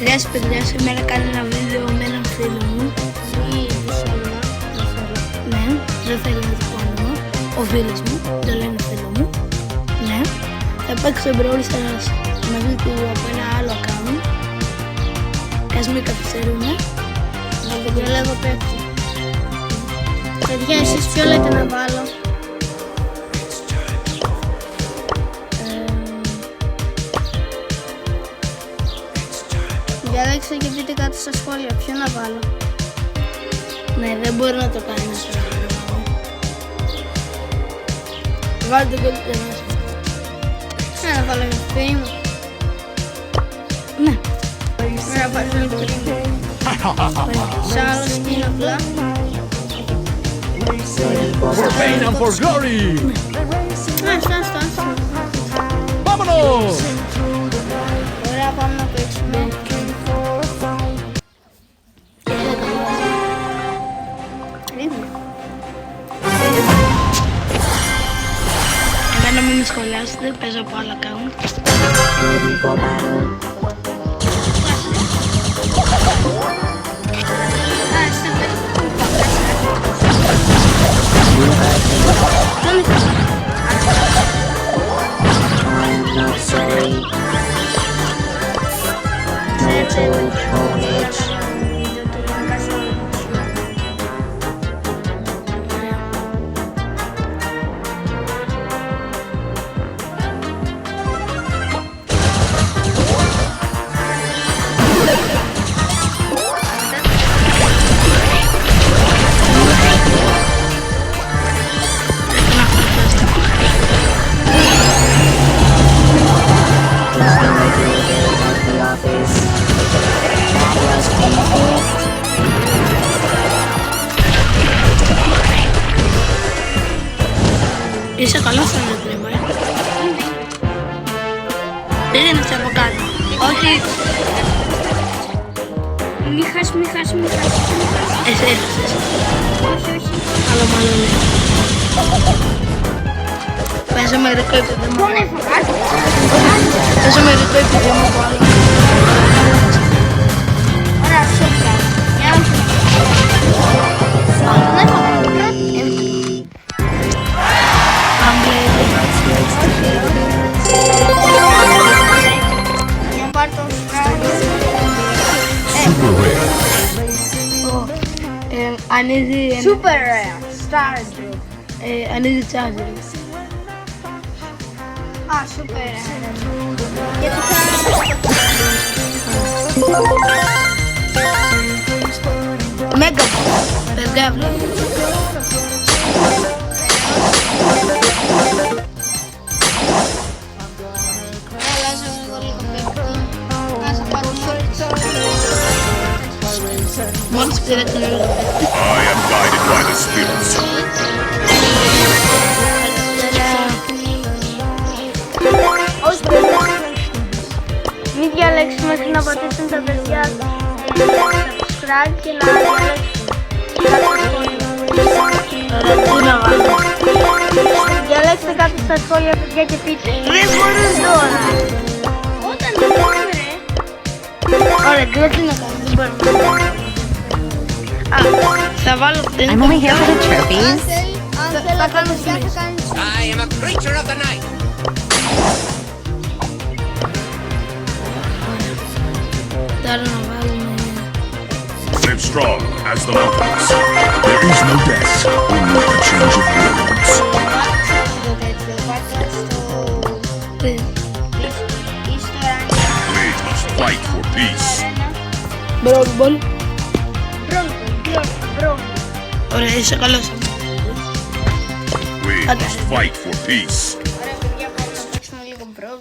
Γεια σας παιδιά, σήμερα κάνω ένα βίντεο με έναν φίλο μου. Ναι, δεν θέλω να το πω όνομα. Ο φίλος μου, το λένε φίλο μου. Ναι, θα παίξω Brawl Stars μαζί του από ένα άλλο account. Ας μην καθυστερούμε. Το λέγω πέφτει. Παιδιά, εσείς ποιο λέτε να βάλω? Διαλέξτε και πείτε κάτω στα σχόλια ποιο να βάλω. Ναι, δεν μπορεί να το κάνει αυτό. Βάλτε το καλύτερο μέσα. Να βάλω για το παιδί μου. Ναι. Να βάλω για το παιδί μου. Σαν άλλο skin απλά. For fame and for glory! Άστα. Vámonos! Ωραία, πάμε να παίξουμε. Εμένα μην με σχολιάσετε, παίζω από άλλο account. Είσαι καλός στον Playboy. Πήγαινε σε από κάτω. Όχι. Μη χάσει. Εσύ έχασες. Όχι. Αλλά μάλλον ναι. Παίζω με ρεκό επειδή μου. Παίζω με ρεκό επειδή μου από άλλο. Ωραία, σώπια. Για να σου δεν έχω για πάρ' το Ανοίγει ένα... Super rare. Stars. Ανοίγει τσάζερ. Α, super rare. Γιατί Μέγκα. Παιδιά βλέπω. Μόλις πήρα την έργο. I am guided by the spirits. Μην διαλέξουμε μέχρι να πατήσουν τα παιδιά subscribe και να διαλέξετε κάτω στα σχόλια παιδιά και πείτε δεν μπορούν τώρα. Όταν δεν μπορούν ρε. Ωραία, τι να κάνω, δεν μπορώ. Θα βάλω την... I'm only here for the trophies. Θα κάνω στιγμής. I am a creature of the night. Τώρα να βάλουμε... Live strong as the mountains. There is no death, only a change of worlds. We must fight for peace. Μπρόμπολ. Μπρο. Ωραία, είσαι καλός. We must fight for peace. Ωραία παιδιά, πάμε να παίξουμε λίγο μπρο.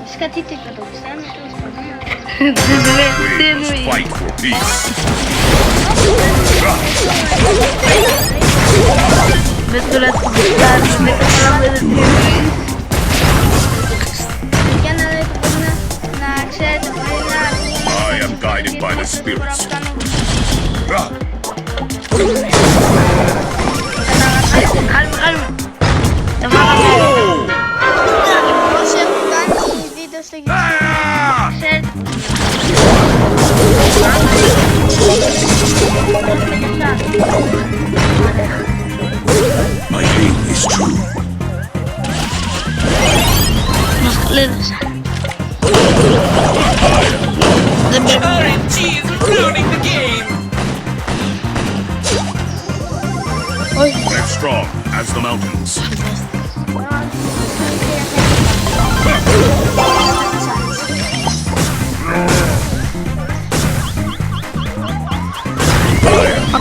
Φυσικά τι το είπα το πιστεύω, τέλος πάντων. Τι We must εννοεί. fight for peace. Με τώρα την κοιτάζεις, με καταλαβαίνετε τι εννοεί. Για να δείτε να ξέρετε μπορεί να... I am guided by the spirits. Κάλμα. Θα βάλω as the mountains.